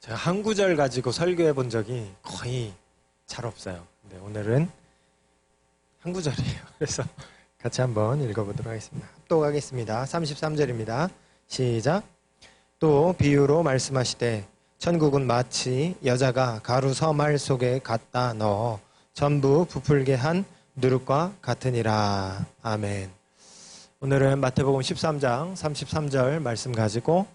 제가 한 구절 가지고 설교해 본 적이 거의 잘 없어요. 근데 오늘은 한 구절이에요. 그래서 같이 한번 읽어보도록 하겠습니다. 합독하겠습니다. 33절입니다. 시작. 또 비유로 말씀하시되 천국은 마치 여자가 가루 서말 속에 갖다 넣어 전부 부풀게 한 누룩과 같으니라. 아멘. 오늘은 마태복음 13장 33절 말씀 가지고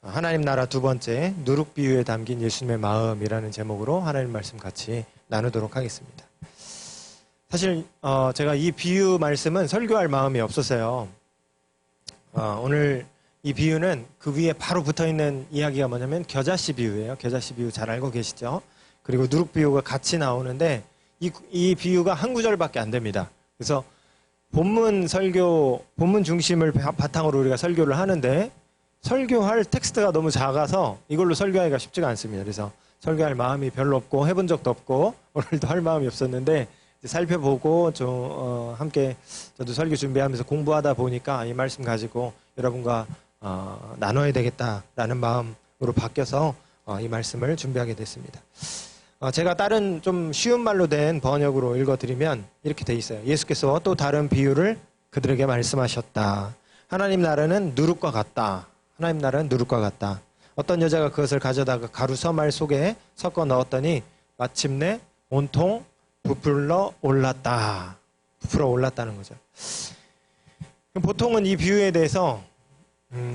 하나님 나라 두 번째 누룩 비유에 담긴 예수님의 마음이라는 제목으로 하나님 말씀 같이 나누도록 하겠습니다. 사실 제가 이 비유 말씀은 설교할 마음이 없었어요. 오늘 이 비유는 그 위에 바로 붙어있는 이야기가 뭐냐면 겨자씨 비유예요. 겨자씨 비유 잘 알고 계시죠? 그리고 누룩 비유가 같이 나오는데 이 비유가 한 구절밖에 안 됩니다. 그래서 본문 중심을 바탕으로 우리가 설교를 하는데 설교할 텍스트가 너무 작아서 이걸로 설교하기가 쉽지가 않습니다. 그래서 설교할 마음이 별로 없고 해본 적도 없고 오늘도 할 마음이 없었는데 살펴보고 좀 함께 저도 설교 준비하면서 공부하다 보니까 이 말씀 가지고 여러분과 나눠야 되겠다라는 마음으로 바뀌어서 이 말씀을 준비하게 됐습니다. 제가 다른 좀 쉬운 말로 된 번역으로 읽어드리면 이렇게 돼 있어요. 예수께서 또 다른 비유를 그들에게 말씀하셨다. 하나님 나라는 누룩과 같다. 하나님 나라는 누룩과 같다. 어떤 여자가 그것을 가져다가 가루 서말 속에 섞어 넣었더니 마침내 온통 부풀어 올랐다. 부풀어 올랐다는 거죠. 보통은 이 비유에 대해서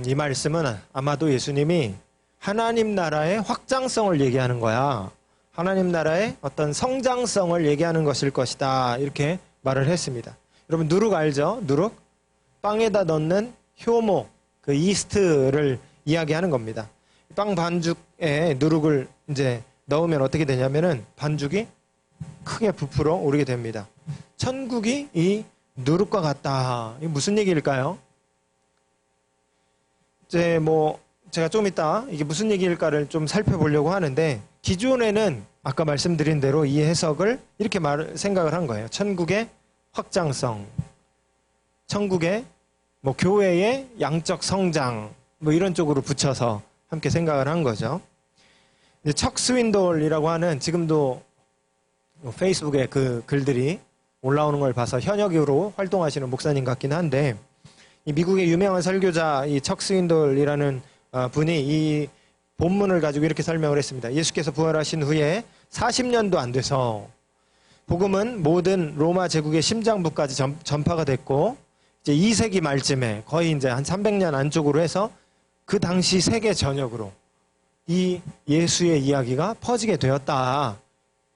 이 말씀은 아마도 예수님이 하나님 나라의 확장성을 얘기하는 거야. 하나님 나라의 어떤 성장성을 얘기하는 것일 것이다. 이렇게 말을 했습니다. 여러분 누룩 알죠? 누룩? 빵에다 넣는 효모, 그 이스트를 이야기하는 겁니다. 빵 반죽에 누룩을 이제 넣으면 어떻게 되냐면은 반죽이 크게 부풀어 오르게 됩니다. 천국이 이 누룩과 같다. 이게 무슨 얘기일까요? 이제 제가 좀 이따 이게 무슨 얘기일까를 좀 살펴보려고 하는데 기존에는 아까 말씀드린 대로 이 해석을 이렇게 생각을 한 거예요. 천국의 확장성, 천국의 교회의 양적 성장 이런 쪽으로 붙여서 함께 생각을 한 거죠. 이제 척 스윈돌이라고 하는 지금도 페이스북에 그 글들이 올라오는 걸 봐서 현역으로 활동하시는 목사님 같긴 한데 이 미국의 유명한 설교자 이 척 스윈돌이라는 분이 이 본문을 가지고 이렇게 설명을 했습니다. 예수께서 부활하신 후에 40년도 안 돼서 복음은 모든 로마 제국의 심장부까지 전파가 됐고 이제 2세기 말쯤에 거의 이제 한 300년 안쪽으로 해서 그 당시 세계 전역으로 이 예수의 이야기가 퍼지게 되었다.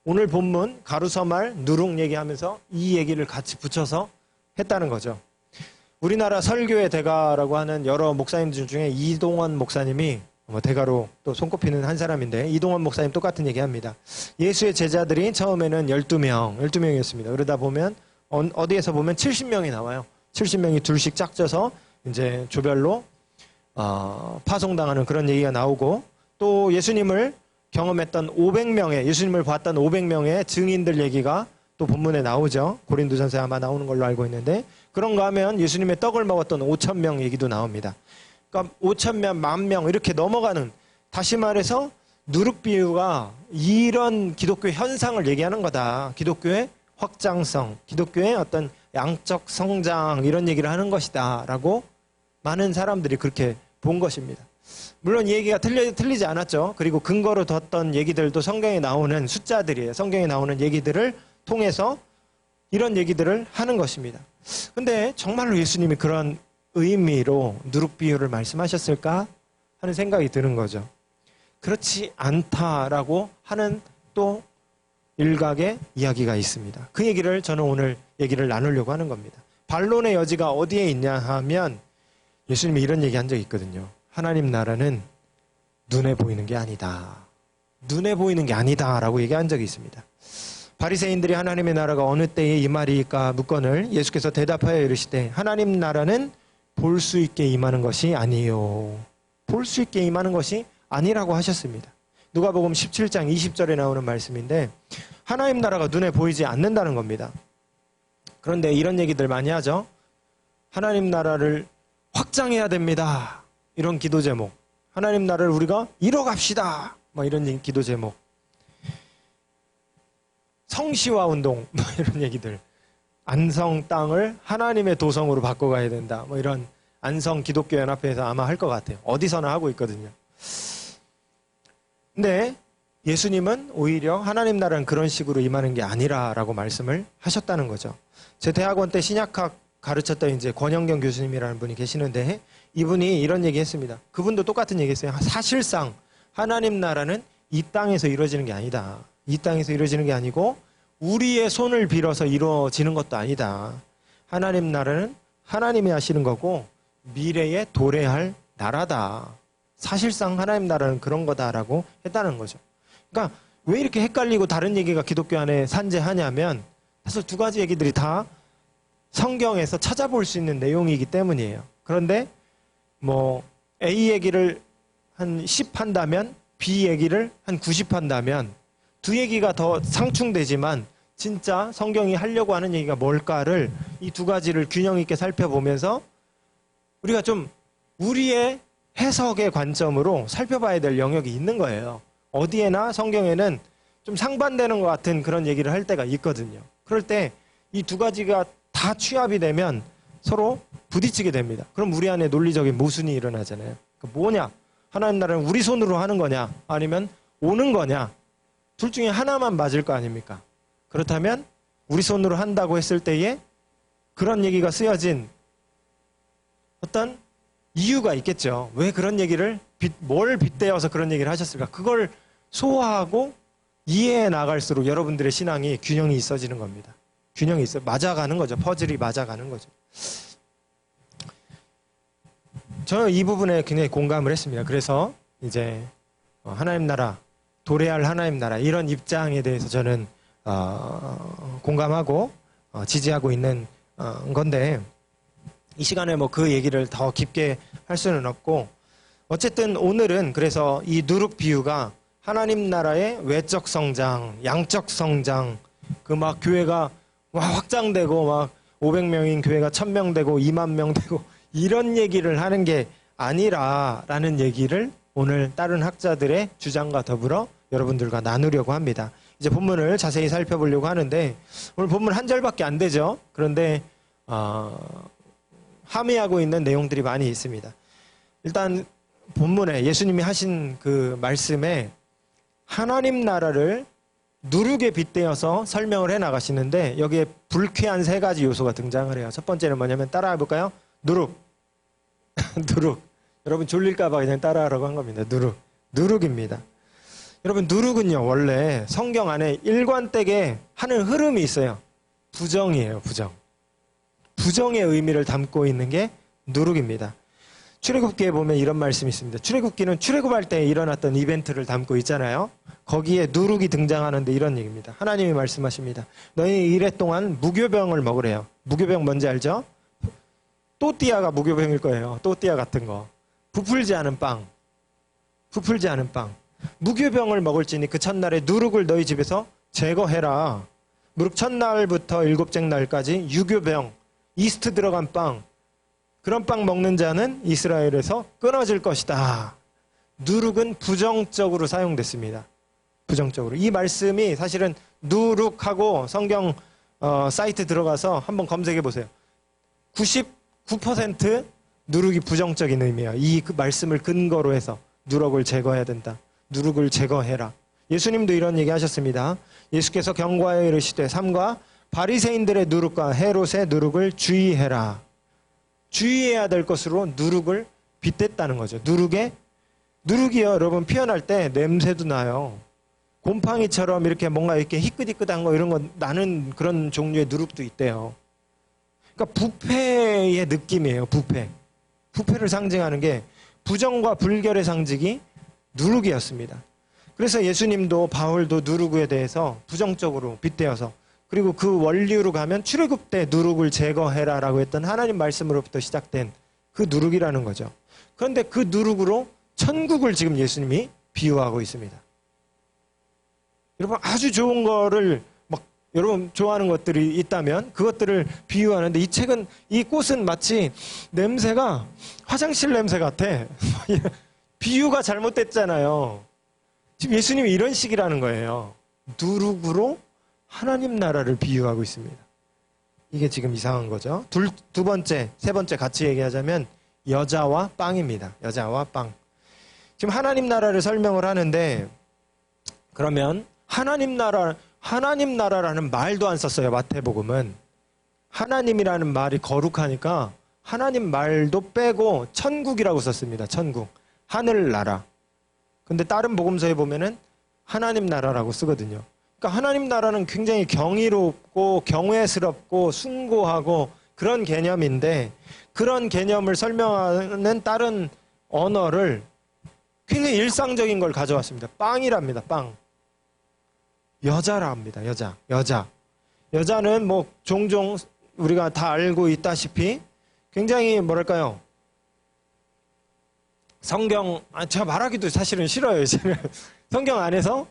오늘 본문 가루서말 누룩 얘기하면서 이 얘기를 같이 붙여서 했다는 거죠. 우리나라 설교의 대가라고 하는 여러 목사님들 중에 이동원 목사님이 대가로 또 손꼽히는 한 사람인데 이동원 목사님 똑같은 얘기합니다. 예수의 제자들이 처음에는 12명이었습니다. 그러다 보면 어디에서 보면 70명이 나와요. 70명이 둘씩 짝져서 이제 조별로 파송당하는 그런 얘기가 나오고 또 예수님을 경험했던 500명의 예수님을 봤던 500명의 증인들 얘기가 또 본문에 나오죠. 고린도전서에 아마 나오는 걸로 알고 있는데 그런가 하면 예수님의 떡을 먹었던 5,000명 얘기도 나옵니다. 그러니까 5,000명, 10,000명 이렇게 넘어가는 다시 말해서 누룩 비유가 이런 기독교 현상을 얘기하는 거다. 기독교의 확장성, 기독교의 어떤 양적 성장 이런 얘기를 하는 것이다 라고 많은 사람들이 그렇게 본 것입니다. 물론 이 얘기가 틀리지 않았죠. 그리고 근거로 뒀던 얘기들도 성경에 나오는 숫자들이에요. 성경에 나오는 얘기들을 통해서 이런 얘기들을 하는 것입니다. 근데 정말로 예수님이 그런 의미로 누룩 비유를 말씀하셨을까 하는 생각이 드는 거죠. 그렇지 않다라고 하는 또 일각의 이야기가 있습니다. 그 얘기를 저는 오늘 얘기를 나누려고 하는 겁니다. 반론의 여지가 어디에 있냐 하면 예수님이 이런 얘기 한 적이 있거든요. 하나님 나라는 눈에 보이는 게 아니다. 눈에 보이는 게 아니다 라고 얘기한 적이 있습니다. 바리새인들이 하나님의 나라가 어느 때에 임하리까 묻거늘 예수께서 대답하여 이르시되 하나님 나라는 볼 수 있게 임하는 것이 아니요. 볼 수 있게 임하는 것이 아니라고 하셨습니다. 누가복음 17장 20절에 나오는 말씀인데 하나님 나라가 눈에 보이지 않는다는 겁니다. 그런데 이런 얘기들 많이 하죠. 하나님 나라를 확장해야 됩니다. 이런 기도 제목. 하나님 나라를 우리가 이뤄갑시다. 뭐 이런 기도 제목. 성시화 운동 뭐 이런 얘기들. 안성 땅을 하나님의 도성으로 바꿔가야 된다. 뭐 이런 안성 기독교 연합회에서 아마 할 것 같아요. 어디서나 하고 있거든요. 근데 예수님은 오히려 하나님 나라는 그런 식으로 임하는 게 아니라라고 말씀을 하셨다는 거죠. 제 대학원 때 신약학 가르쳤던 이제 권영경 교수님이라는 분이 계시는데 이분이 이런 얘기 했습니다. 그분도 똑같은 얘기 했어요. 사실상 하나님 나라는 이 땅에서 이루어지는 게 아니다. 이 땅에서 이루어지는 게 아니고 우리의 손을 빌어서 이루어지는 것도 아니다. 하나님 나라는 하나님이 하시는 거고 미래에 도래할 나라다. 사실상 하나님 나라는 그런 거다라고 했다는 거죠. 그러니까 왜 이렇게 헷갈리고 다른 얘기가 기독교 안에 산재하냐면 사실 두 가지 얘기들이 다 성경에서 찾아볼 수 있는 내용이기 때문이에요. 그런데 뭐 A 얘기를 한 10 한다면 B 얘기를 한 90 한다면 두 얘기가 더 상충되지만 진짜 성경이 하려고 하는 얘기가 뭘까를 이 두 가지를 균형 있게 살펴보면서 우리가 좀 우리의 해석의 관점으로 살펴봐야 될 영역이 있는 거예요. 어디에나 성경에는 좀 상반되는 것 같은 그런 얘기를 할 때가 있거든요. 그럴 때 이 두 가지가 다 취합이 되면 서로 부딪히게 됩니다. 그럼 우리 안에 논리적인 모순이 일어나잖아요. 뭐냐? 하나님 나라는 우리 손으로 하는 거냐? 아니면 오는 거냐? 둘 중에 하나만 맞을 거 아닙니까? 그렇다면 우리 손으로 한다고 했을 때에 그런 얘기가 쓰여진 어떤 이유가 있겠죠. 왜 그런 얘기를 뭘 빗대어서 그런 얘기를 하셨을까? 그걸 소화하고 이해해 나갈수록 여러분들의 신앙이 균형이 있어지는 겁니다. 균형이 있어 맞아가는 거죠. 퍼즐이 맞아가는 거죠. 저는 이 부분에 굉장히 공감을 했습니다. 그래서 이제 하나님 나라, 도래할 하나님 나라 이런 입장에 대해서 저는 공감하고 지지하고 있는 건데 이 시간에 뭐 그 얘기를 더 깊게 할 수는 없고 어쨌든 오늘은 그래서 이 누룩 비유가 하나님 나라의 외적 성장, 양적 성장, 그 막 교회가 확장되고 막 500명인 교회가 1000명 되고 2만 명 되고 이런 얘기를 하는 게 아니라라는 얘기를 오늘 다른 학자들의 주장과 더불어 여러분들과 나누려고 합니다. 이제 본문을 자세히 살펴보려고 하는데 오늘 본문 한 절밖에 안 되죠. 그런데 함의하고 있는 내용들이 많이 있습니다. 일단 본문에 예수님이 하신 그 말씀에 하나님 나라를 누룩에 빗대어서 설명을 해 나가시는데 여기에 불쾌한 세 가지 요소가 등장을 해요. 첫 번째는 뭐냐면 따라해 볼까요? 누룩. 누룩. 여러분 졸릴까 봐 그냥 따라하라고 한 겁니다. 누룩. 누룩입니다. 여러분 누룩은요 원래 성경 안에 일관되게 하는 흐름이 있어요. 부정이에요. 부정. 부정의 의미를 담고 있는 게 누룩입니다. 출애굽기에 보면 이런 말씀이 있습니다. 출애굽기는 출애굽할 때 일어났던 이벤트를 담고 있잖아요. 거기에 누룩이 등장하는데 이런 얘기입니다. 하나님이 말씀하십니다. 너희 이래 동안 무교병을 먹으래요. 무교병 뭔지 알죠? 또띠아가 무교병일 거예요. 또띠아 같은 거. 부풀지 않은 빵. 부풀지 않은 빵. 무교병을 먹을지니 그 첫날에 누룩을 너희 집에서 제거해라. 무릇 첫날부터 일곱째 날까지 유교병, 이스트 들어간 빵, 그런 빵 먹는 자는 이스라엘에서 끊어질 것이다. 누룩은 부정적으로 사용됐습니다. 부정적으로. 이 말씀이 사실은 누룩하고 성경 사이트 들어가서 한번 검색해 보세요. 99% 누룩이 부정적인 의미예요. 이 말씀을 근거로 해서 누룩을 제거해야 된다. 누룩을 제거해라. 예수님도 이런 얘기 하셨습니다. 예수께서 경고하여 이르시되 삼가 바리새인들의 누룩과 헤롯의 누룩을 주의해라. 주의해야 될 것으로 누룩을 빗댔다는 거죠. 누룩이요, 여러분 표현할 때 냄새도 나요. 곰팡이처럼 이렇게 뭔가 이렇게 희끗희끗한 거 이런 거 나는 그런 종류의 누룩도 있대요. 그러니까 부패의 느낌이에요. 부패를 상징하는 게 부정과 불결의 상징이 누룩이었습니다. 그래서 예수님도 바울도 누룩에 대해서 부정적으로 빗대어서 그리고 그 원리로 가면 출애굽 때 누룩을 제거해라라고 했던 하나님 말씀으로부터 시작된 그 누룩이라는 거죠. 그런데 그 누룩으로 천국을 지금 예수님이 비유하고 있습니다. 여러분 아주 좋은 거를 막 여러분 좋아하는 것들이 있다면 그것들을 비유하는데 이 책은 이 꽃은 마치 냄새가 화장실 냄새 같아. 비유가 잘못됐잖아요. 지금 예수님이 이런 식이라는 거예요. 누룩으로 하나님 나라를 비유하고 있습니다. 이게 지금 이상한 거죠. 두 번째, 세 번째 같이 얘기하자면 여자와 빵입니다. 여자와 빵. 지금 하나님 나라를 설명을 하는데 그러면 하나님 나라라는 말도 안 썼어요. 마태복음은. 하나님이라는 말이 거룩하니까 하나님 말도 빼고 천국이라고 썼습니다. 천국. 하늘나라. 근데 다른 복음서에 보면은 하나님 나라라고 쓰거든요. 그러니까 하나님 나라는 굉장히 경이롭고 경외스럽고 숭고하고 그런 개념인데 그런 개념을 설명하는 다른 언어를 굉장히 일상적인 걸 가져왔습니다. 빵이랍니다. 빵. 여자라 합니다. 여자. 여자는 뭐 종종 우리가 다 알고 있다시피 굉장히 뭐랄까요? 성경, 제가 말하기도 사실은 싫어요. 성경 안에서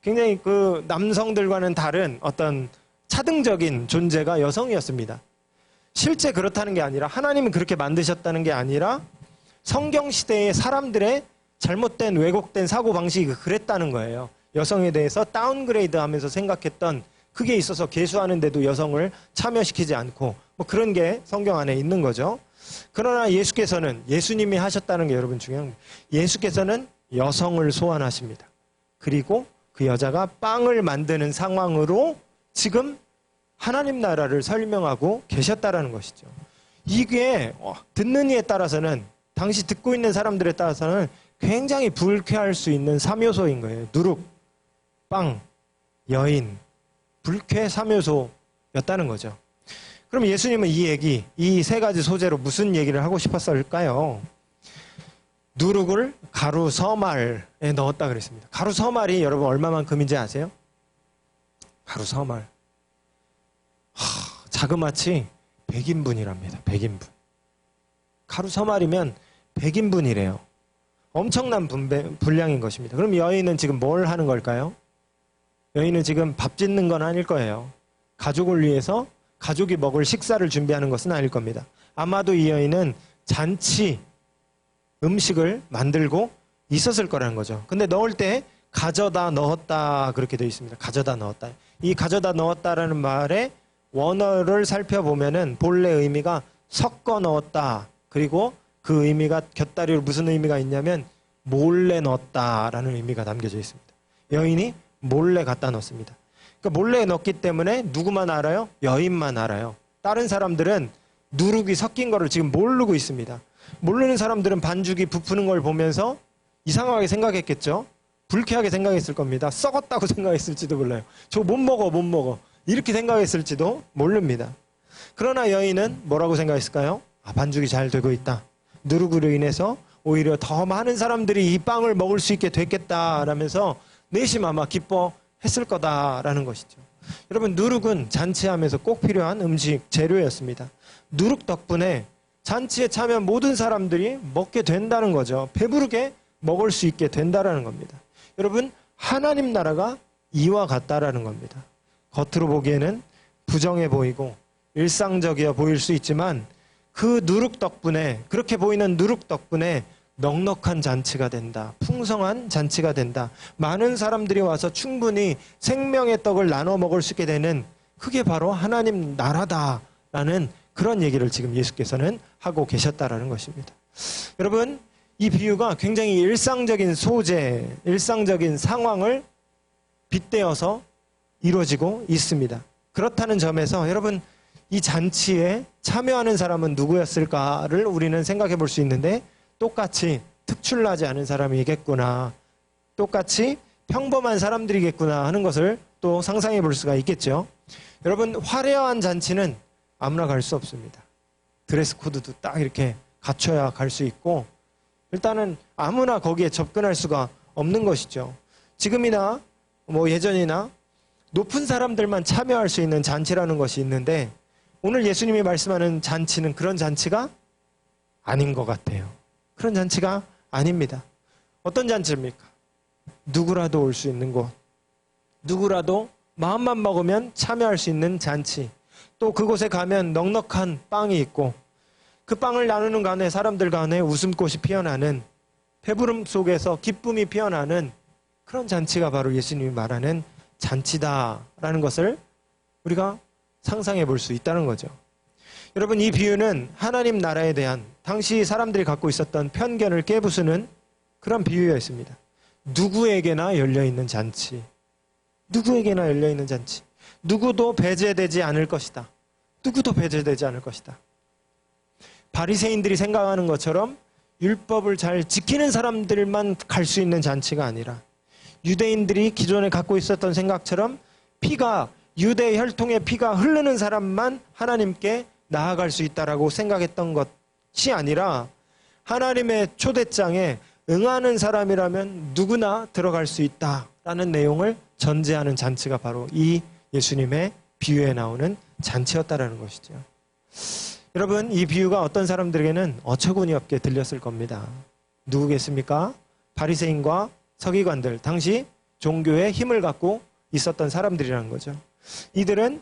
굉장히 그 남성들과는 다른 어떤 차등적인 존재가 여성이었습니다. 실제 그렇다는 게 아니라 하나님이 그렇게 만드셨다는 게 아니라 성경 시대의 사람들의 잘못된 왜곡된 사고방식이 그랬다는 거예요. 여성에 대해서 다운그레이드 하면서 생각했던 그게 있어서 계수하는데도 여성을 참여시키지 않고 뭐 그런 게 성경 안에 있는 거죠. 그러나 예수님이 하셨다는 게 여러분 중요한 거예요. 예수께서는 여성을 소환하십니다. 그리고 그 여자가 빵을 만드는 상황으로 지금 하나님 나라를 설명하고 계셨다라는 것이죠. 이게 듣는 이에 따라서는 당시 듣고 있는 사람들에 따라서는 굉장히 불쾌할 수 있는 3요소인 거예요. 누룩, 빵, 여인, 불쾌 3요소였다는 거죠. 그럼 예수님은 이 세 가지 소재로 무슨 얘기를 하고 싶었을까요? 누룩을 가루 서말에 넣었다 그랬습니다. 가루 서말이 여러분 얼마만큼인지 아세요? 가루 서말. 자그마치 100인분이랍니다. 100인분. 가루 서말이면 100인분이래요. 엄청난 분량인 것입니다. 그럼 여인은 지금 뭘 하는 걸까요? 여인은 지금 밥 짓는 건 아닐 거예요. 가족을 위해서 가족이 먹을 식사를 준비하는 것은 아닐 겁니다. 아마도 이 여인은 잔치 음식을 만들고 있었을 거라는 거죠. 근데 넣을 때 가져다 넣었다 그렇게 되어 있습니다. 가져다 넣었다. 이 가져다 넣었다라는 말의 원어를 살펴보면은 본래 의미가 섞어 넣었다. 그리고 그 의미가 곁다리로 무슨 의미가 있냐면 몰래 넣었다라는 의미가 담겨져 있습니다. 여인이 몰래 갖다 넣습니다. 그러니까 몰래 넣기 때문에 누구만 알아요? 여인만 알아요. 다른 사람들은 누룩이 섞인 거를 지금 모르고 있습니다. 모르는 사람들은 반죽이 부푸는 걸 보면서 이상하게 생각했겠죠? 불쾌하게 생각했을 겁니다. 썩었다고 생각했을지도 몰라요. 저 못 먹어. 이렇게 생각했을지도 모릅니다. 그러나 여인은 뭐라고 생각했을까요? 반죽이 잘 되고 있다. 누룩으로 인해서 오히려 더 많은 사람들이 이 빵을 먹을 수 있게 됐겠다라면서 내심 아마 기뻐했을 거다라는 것이죠. 여러분, 누룩은 잔치하면서 꼭 필요한 음식 재료였습니다. 누룩 덕분에 잔치에 참여한 모든 사람들이 먹게 된다는 거죠. 배부르게 먹을 수 있게 된다라는 겁니다. 여러분, 하나님 나라가 이와 같다라는 겁니다. 겉으로 보기에는 부정해 보이고 일상적이어 보일 수 있지만 그 누룩 덕분에, 그렇게 보이는 누룩 덕분에 넉넉한 잔치가 된다. 풍성한 잔치가 된다. 많은 사람들이 와서 충분히 생명의 떡을 나눠 먹을 수 있게 되는, 그게 바로 하나님 나라다라는 그런 얘기를 지금 예수께서는 하고 계셨다라는 것입니다. 여러분, 이 비유가 굉장히 일상적인 소재, 일상적인 상황을 빗대어서 이루어지고 있습니다. 그렇다는 점에서 여러분, 이 잔치에 참여하는 사람은 누구였을까를 우리는 생각해 볼 수 있는데, 똑같이 특출나지 않은 사람이겠구나, 똑같이 평범한 사람들이겠구나 하는 것을 또 상상해 볼 수가 있겠죠. 여러분, 화려한 잔치는 아무나 갈 수 없습니다. 드레스 코드도 딱 이렇게 갖춰야 갈 수 있고, 일단은 아무나 거기에 접근할 수가 없는 것이죠. 지금이나 뭐 예전이나 높은 사람들만 참여할 수 있는 잔치라는 것이 있는데, 오늘 예수님이 말씀하는 잔치는 그런 잔치가 아닌 것 같아요. 그런 잔치가 아닙니다. 어떤 잔치입니까? 누구라도 올 수 있는 곳, 누구라도 마음만 먹으면 참여할 수 있는 잔치, 또 그곳에 가면 넉넉한 빵이 있고 그 빵을 나누는 간에 사람들 간에 웃음꽃이 피어나는 배부름 속에서 기쁨이 피어나는 그런 잔치가 바로 예수님이 말하는 잔치다라는 것을 우리가 상상해 볼 수 있다는 거죠. 여러분, 이 비유는 하나님 나라에 대한 당시 사람들이 갖고 있었던 편견을 깨부수는 그런 비유였습니다. 누구에게나 열려있는 잔치. 누구에게나 열려있는 잔치. 누구도 배제되지 않을 것이다. 누구도 배제되지 않을 것이다. 바리새인들이 생각하는 것처럼 율법을 잘 지키는 사람들만 갈 수 있는 잔치가 아니라 유대인들이 기존에 갖고 있었던 생각처럼 유대 혈통의 피가 흐르는 사람만 하나님께 나아갈 수 있다라고 생각했던 것이 아니라 하나님의 초대장에 응하는 사람이라면 누구나 들어갈 수 있다라는 내용을 전제하는 잔치가 바로 이 예수님의 비유에 나오는 잔치였다라는 것이죠. 여러분, 이 비유가 어떤 사람들에게는 어처구니 없게 들렸을 겁니다. 누구겠습니까? 바리새인과 서기관들, 당시 종교의 힘을 갖고 있었던 사람들이라는 거죠. 이들은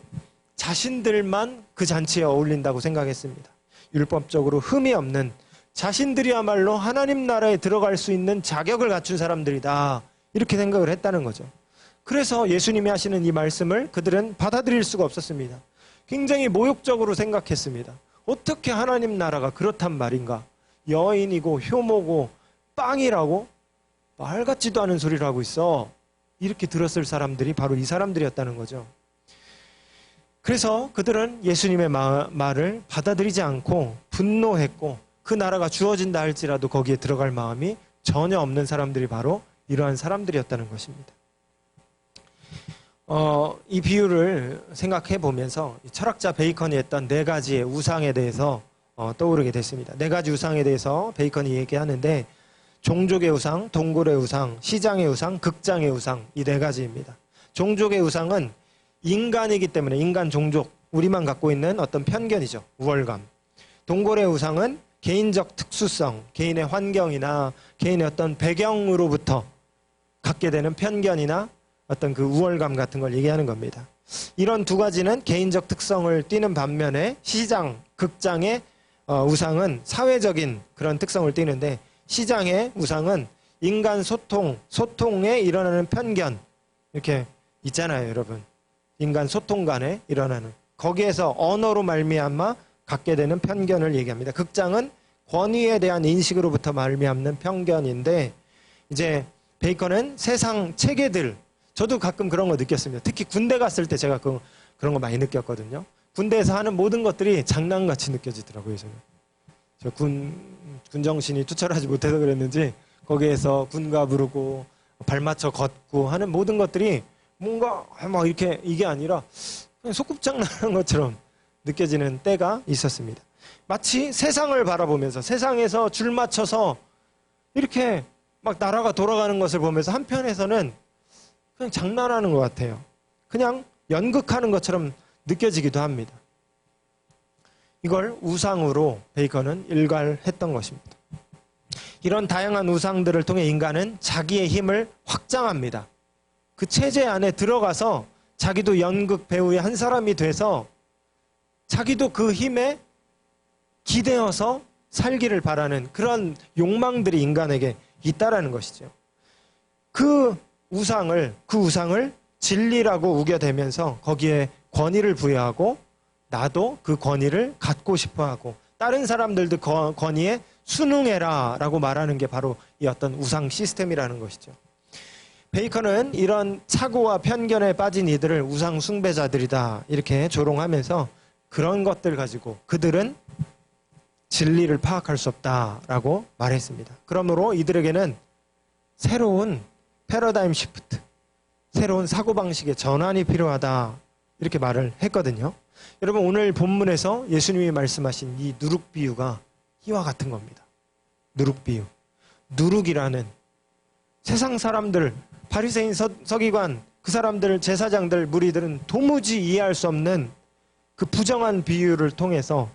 자신들만 그 잔치에 어울린다고 생각했습니다. 율법적으로 흠이 없는 자신들이야말로 하나님 나라에 들어갈 수 있는 자격을 갖춘 사람들이다. 이렇게 생각을 했다는 거죠. 그래서 예수님이 하시는 이 말씀을 그들은 받아들일 수가 없었습니다. 굉장히 모욕적으로 생각했습니다. 어떻게 하나님 나라가 그렇단 말인가? 여인이고 효모고 빵이라고? 말 같지도 않은 소리를 하고 있어. 이렇게 들었을 사람들이 바로 이 사람들이었다는 거죠. 그래서 그들은 예수님의 말을 받아들이지 않고 분노했고 그 나라가 주어진다 할지라도 거기에 들어갈 마음이 전혀 없는 사람들이 바로 이러한 사람들이었다는 것입니다. 이 비유를 생각해 보면서 철학자 베이컨이 했던 네 가지의 우상에 대해서 떠오르게 됐습니다. 네 가지 우상에 대해서 베이컨이 얘기하는데 종족의 우상, 동굴의 우상, 시장의 우상, 극장의 우상, 이 네 가지입니다. 종족의 우상은 인간이기 때문에 인간 종족, 우리만 갖고 있는 어떤 편견이죠. 우월감. 동굴의 우상은 개인적 특수성, 개인의 환경이나 개인의 어떤 배경으로부터 갖게 되는 편견이나 어떤 그 우월감 같은 걸 얘기하는 겁니다. 이런 두 가지는 개인적 특성을 띠는 반면에 시장, 극장의 우상은 사회적인 그런 특성을 띠는데 시장의 우상은 인간 소통에 일어나는 편견 이렇게 있잖아요, 여러분. 인간 소통 간에 일어나는 거기에서 언어로 말미암아 갖게 되는 편견을 얘기합니다. 극장은 권위에 대한 인식으로부터 말미암는 편견인데 이제 베이컨은 세상 체계들 저도 가끔 그런 거 느꼈습니다. 특히 군대 갔을 때 제가 그런 거 많이 느꼈거든요. 군대에서 하는 모든 것들이 장난같이 느껴지더라고요, 저는. 저 군정신이 투철하지 못해서 그랬는지 거기에서 군가 부르고 발맞춰 걷고 하는 모든 것들이 뭔가 막 이렇게 이게 아니라 그냥 소꿉장난하는 것처럼 느껴지는 때가 있었습니다. 마치 세상을 바라보면서 세상에서 줄 맞춰서 이렇게 막 나라가 돌아가는 것을 보면서 한편에서는 그냥 장난하는 것 같아요. 그냥 연극하는 것처럼 느껴지기도 합니다. 이걸 우상으로 베이컨은 일갈했던 것입니다. 이런 다양한 우상들을 통해 인간은 자기의 힘을 확장합니다. 그 체제 안에 들어가서 자기도 연극 배우의 한 사람이 돼서 자기도 그 힘에 기대어서 살기를 바라는 그런 욕망들이 인간에게 있다라는 것이죠. 그 우상을 진리라고 우겨대면서 거기에 권위를 부여하고 나도 그 권위를 갖고 싶어하고 다른 사람들도 권위에 순응해라 라고 말하는 게 바로 이 어떤 우상 시스템이라는 것이죠. 베이컨은 이런 착오와 편견에 빠진 이들을 우상 숭배자들이다 이렇게 조롱하면서 그런 것들 가지고 그들은 진리를 파악할 수 없다라고 말했습니다. 그러므로 이들에게는 새로운 패러다임 시프트, 새로운 사고방식의 전환이 필요하다 이렇게 말을 했거든요. 여러분 오늘 본문에서 예수님이 말씀하신 이 누룩 비유가 이와 같은 겁니다. 누룩 비유. 누룩이라는 세상 사람들, 바리새인 서기관, 그 사람들, 제사장들, 무리들은 도무지 이해할 수 없는 그 부정한 비유를 통해서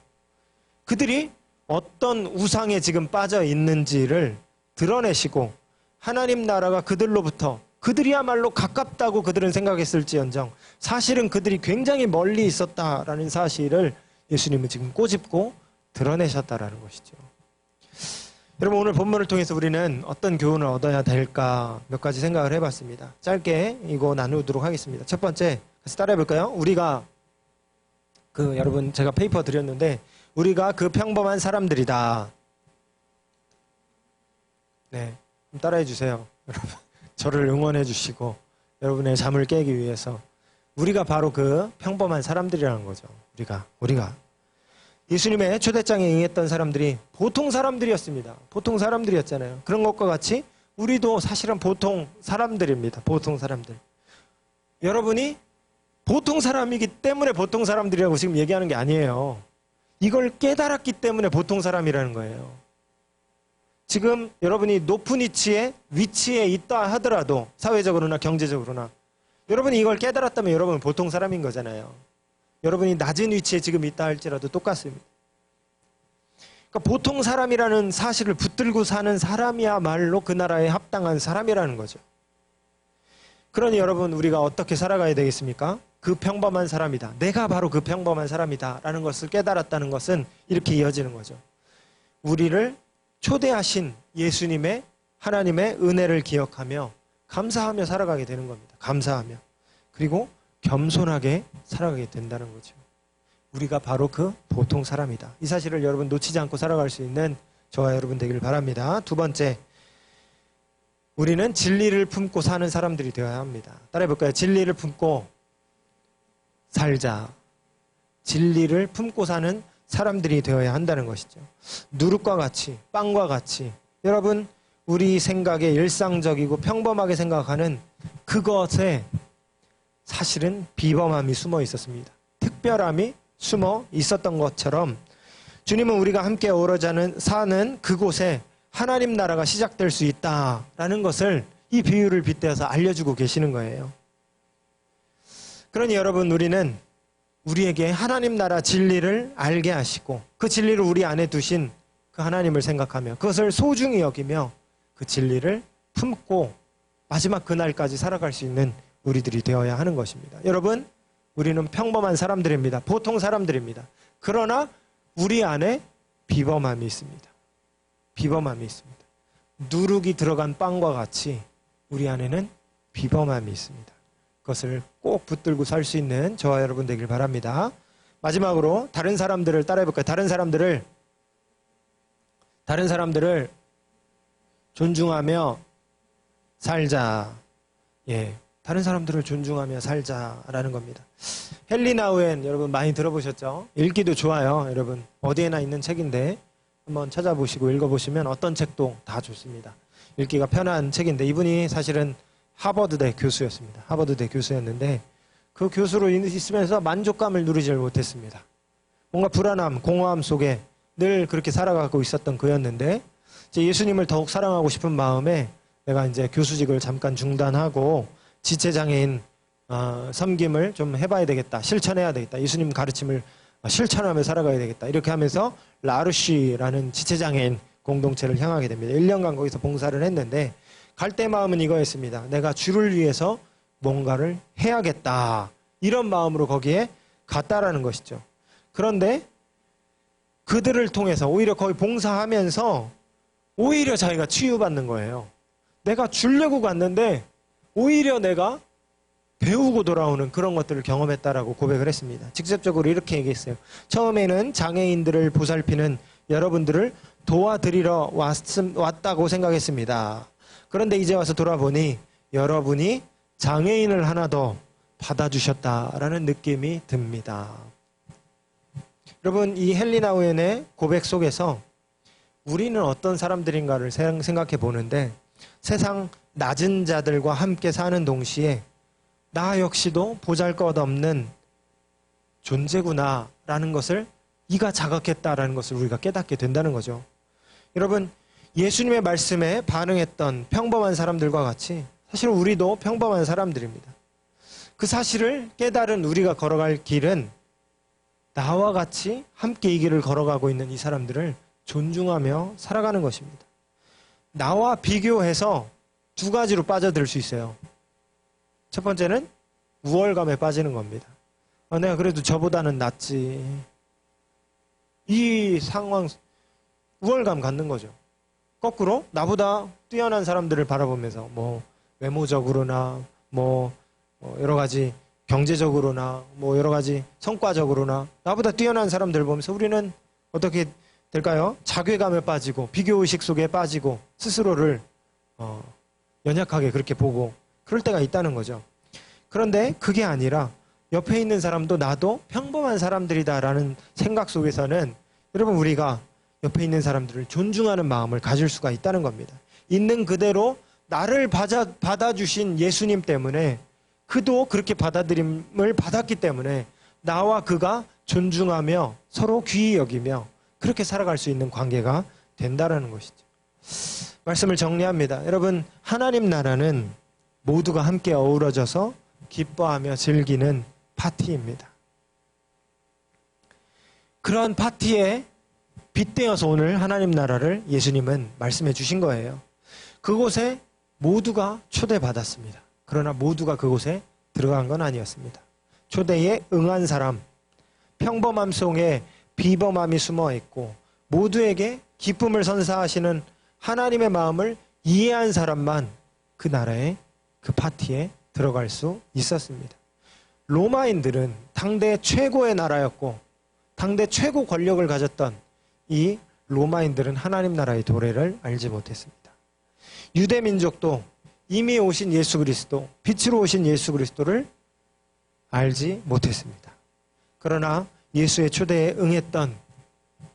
그들이 어떤 우상에 지금 빠져 있는지를 드러내시고 하나님 나라가 그들로부터 그들이야말로 가깝다고 그들은 생각했을지언정 사실은 그들이 굉장히 멀리 있었다라는 사실을 예수님은 지금 꼬집고 드러내셨다라는 것이죠. 여러분, 오늘 본문을 통해서 우리는 어떤 교훈을 얻어야 될까 몇 가지 생각을 해봤습니다. 짧게 이거 나누도록 하겠습니다. 첫 번째, 같이 따라해볼까요? 우리가 여러분 제가 페이퍼 드렸는데 우리가 그 평범한 사람들이다. 네, 따라해 주세요. 여러분, 저를 응원해 주시고 여러분의 잠을 깨기 위해서 우리가 바로 그 평범한 사람들이라는 거죠. 우리가 예수님의 초대장에 응했던 사람들이 보통 사람들이었습니다. 보통 사람들이었잖아요. 그런 것과 같이 우리도 사실은 보통 사람들입니다. 보통 사람들. 여러분이 보통 사람이기 때문에 보통 사람들이라고 지금 얘기하는 게 아니에요. 이걸 깨달았기 때문에 보통 사람이라는 거예요. 지금 여러분이 높은 위치에 있다 하더라도 사회적으로나 경제적으로나 여러분이 이걸 깨달았다면 여러분은 보통 사람인 거잖아요. 여러분이 낮은 위치에 지금 있다 할지라도 똑같습니다. 그러니까 보통 사람이라는 사실을 붙들고 사는 사람이야말로 그 나라에 합당한 사람이라는 거죠. 그러니 여러분, 우리가 어떻게 살아가야 되겠습니까? 그 평범한 사람이다. 내가 바로 그 평범한 사람이다 라는 것을 깨달았다는 것은 이렇게 이어지는 거죠. 우리를 초대하신 예수님의 하나님의 은혜를 기억하며 감사하며 살아가게 되는 겁니다. 감사하며. 그리고 겸손하게 살아가게 된다는 거죠. 우리가 바로 그 보통 사람이다. 이 사실을 여러분 놓치지 않고 살아갈 수 있는 저와 여러분 되기를 바랍니다. 두 번째, 우리는 진리를 품고 사는 사람들이 되어야 합니다. 따라해볼까요? 진리를 품고 살자. 진리를 품고 사는 사람들이 되어야 한다는 것이죠. 누룩과 같이, 빵과 같이 여러분, 우리 생각에 일상적이고 평범하게 생각하는 그것에 사실은 비범함이 숨어 있었습니다. 특별함이 숨어 있었던 것처럼 주님은 우리가 함께 어우러져 사는 그곳에 하나님 나라가 시작될 수 있다라는 것을 이 비유를 빗대어서 알려주고 계시는 거예요. 그러니 여러분, 우리는 우리에게 하나님 나라 진리를 알게 하시고 그 진리를 우리 안에 두신 그 하나님을 생각하며 그것을 소중히 여기며 그 진리를 품고 마지막 그날까지 살아갈 수 있는 우리들이 되어야 하는 것입니다. 여러분, 우리는 평범한 사람들입니다. 보통 사람들입니다. 그러나 우리 안에 비범함이 있습니다. 비범함이 있습니다. 누룩이 들어간 빵과 같이 우리 안에는 비범함이 있습니다. 그것을 꼭 붙들고 살 수 있는 저와 여러분 되길 바랍니다. 마지막으로 다른 사람들을 따라해볼까요? 다른 사람들을 존중하며 살자. 예, 다른 사람들을 존중하며 살자라는 겁니다. 헨리 나우엔 여러분 많이 들어보셨죠? 읽기도 좋아요. 여러분 어디에나 있는 책인데 한번 찾아보시고 읽어보시면 어떤 책도 다 좋습니다. 읽기가 편한 책인데 이분이 사실은 하버드대 교수였습니다. 하버드대 교수였는데 그 교수로 있으면서 만족감을 누리지 못했습니다. 뭔가 불안함, 공허함 속에 늘 그렇게 살아가고 있었던 그였는데 이제 예수님을 더욱 사랑하고 싶은 마음에 내가 이제 교수직을 잠깐 중단하고 지체장애인 섬김을 좀 해봐야 되겠다. 실천해야 되겠다. 예수님 가르침을 실천하며 살아가야 되겠다. 이렇게 하면서 라르쉬라는 지체장애인 공동체를 향하게 됩니다. 1년간 거기서 봉사를 했는데 갈대 마음은 이거였습니다. 내가 주를 위해서 뭔가를 해야겠다. 이런 마음으로 거기에 갔다라는 것이죠. 그런데 그들을 통해서 오히려 거기 봉사하면서 오히려 자기가 치유받는 거예요. 내가 주려고 갔는데 오히려 내가 배우고 돌아오는 그런 것들을 경험했다라고 고백을 했습니다. 직접적으로 이렇게 얘기했어요. 처음에는 장애인들을 보살피는 여러분들을 도와드리러 왔다고 생각했습니다. 그런데 이제 와서 돌아보니 여러분이 장애인을 하나 더 받아주셨다라는 느낌이 듭니다. 여러분, 이 헨리 나우엔의 고백 속에서 우리는 어떤 사람들인가를 생각해 보는데 세상 낮은 자들과 함께 사는 동시에 나 역시도 보잘것없는 존재구나라는 것을 이가 자각했다라는 것을 우리가 깨닫게 된다는 거죠. 여러분, 예수님의 말씀에 반응했던 평범한 사람들과 같이 사실 우리도 평범한 사람들입니다. 그 사실을 깨달은 우리가 걸어갈 길은 나와 같이 함께 이 길을 걸어가고 있는 이 사람들을 존중하며 살아가는 것입니다. 나와 비교해서 두 가지로 빠져들 수 있어요. 첫 번째는 우월감에 빠지는 겁니다. 내가 그래도 저보다는 낫지. 이 상황, 우월감 갖는 거죠. 거꾸로 나보다 뛰어난 사람들을 바라보면서 뭐 외모적으로나 뭐 여러 가지 경제적으로나 뭐 여러 가지 성과적으로나 나보다 뛰어난 사람들을 보면서 우리는 어떻게 될까요? 자괴감에 빠지고 비교의식 속에 빠지고 스스로를 연약하게 그렇게 보고 그럴 때가 있다는 거죠. 그런데 그게 아니라 옆에 있는 사람도 나도 평범한 사람들이다라는 생각 속에서는 여러분 우리가 옆에 있는 사람들을 존중하는 마음을 가질 수가 있다는 겁니다. 있는 그대로 나를 받아주신 예수님 때문에 그도 그렇게 받아들임을 받았기 때문에 나와 그가 존중하며 서로 귀히 여기며 그렇게 살아갈 수 있는 관계가 된다는 것이죠. 말씀을 정리합니다. 여러분 하나님 나라는 모두가 함께 어우러져서 기뻐하며 즐기는 파티입니다. 그런 파티에 빗대어서 오늘 하나님 나라를 예수님은 말씀해 주신 거예요. 그곳에 모두가 초대받았습니다. 그러나 모두가 그곳에 들어간 건 아니었습니다. 초대에 응한 사람, 평범함 속에 비범함이 숨어 있고 모두에게 기쁨을 선사하시는 하나님의 마음을 이해한 사람만 그 나라에 그 파티에 들어갈 수 있었습니다. 로마인들은 당대 최고의 나라였고 당대 최고 권력을 가졌던 이 로마인들은 하나님 나라의 도래를 알지 못했습니다. 유대 민족도 이미 오신 예수 그리스도, 빛으로 오신 예수 그리스도를 알지 못했습니다. 그러나 예수의 초대에 응했던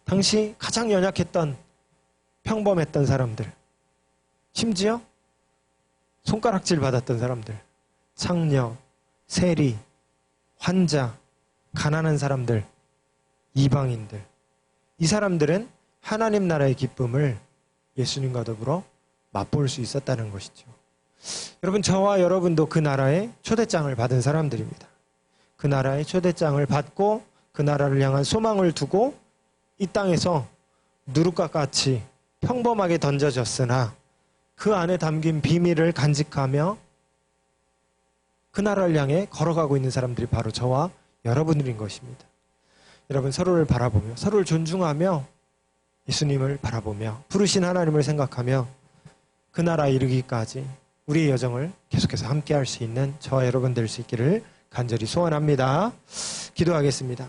당시 가장 연약했던 평범했던 사람들, 심지어 손가락질 받았던 사람들, 창녀, 세리, 환자, 가난한 사람들, 이방인들, 이 사람들은 하나님 나라의 기쁨을 예수님과 더불어 맛볼 수 있었다는 것이죠. 여러분, 저와 여러분도 그 나라의 초대장을 받은 사람들입니다. 그 나라의 초대장을 받고 그 나라를 향한 소망을 두고 이 땅에서 누룩과 같이 평범하게 던져졌으나 그 안에 담긴 비밀을 간직하며 그 나라를 향해 걸어가고 있는 사람들이 바로 저와 여러분들인 것입니다. 여러분, 서로를 바라보며 서로를 존중하며 예수님을 바라보며 부르신 하나님을 생각하며 그 나라에 이르기까지 우리의 여정을 계속해서 함께 할 수 있는 저와 여러분 될 수 있기를 간절히 소원합니다. 기도하겠습니다.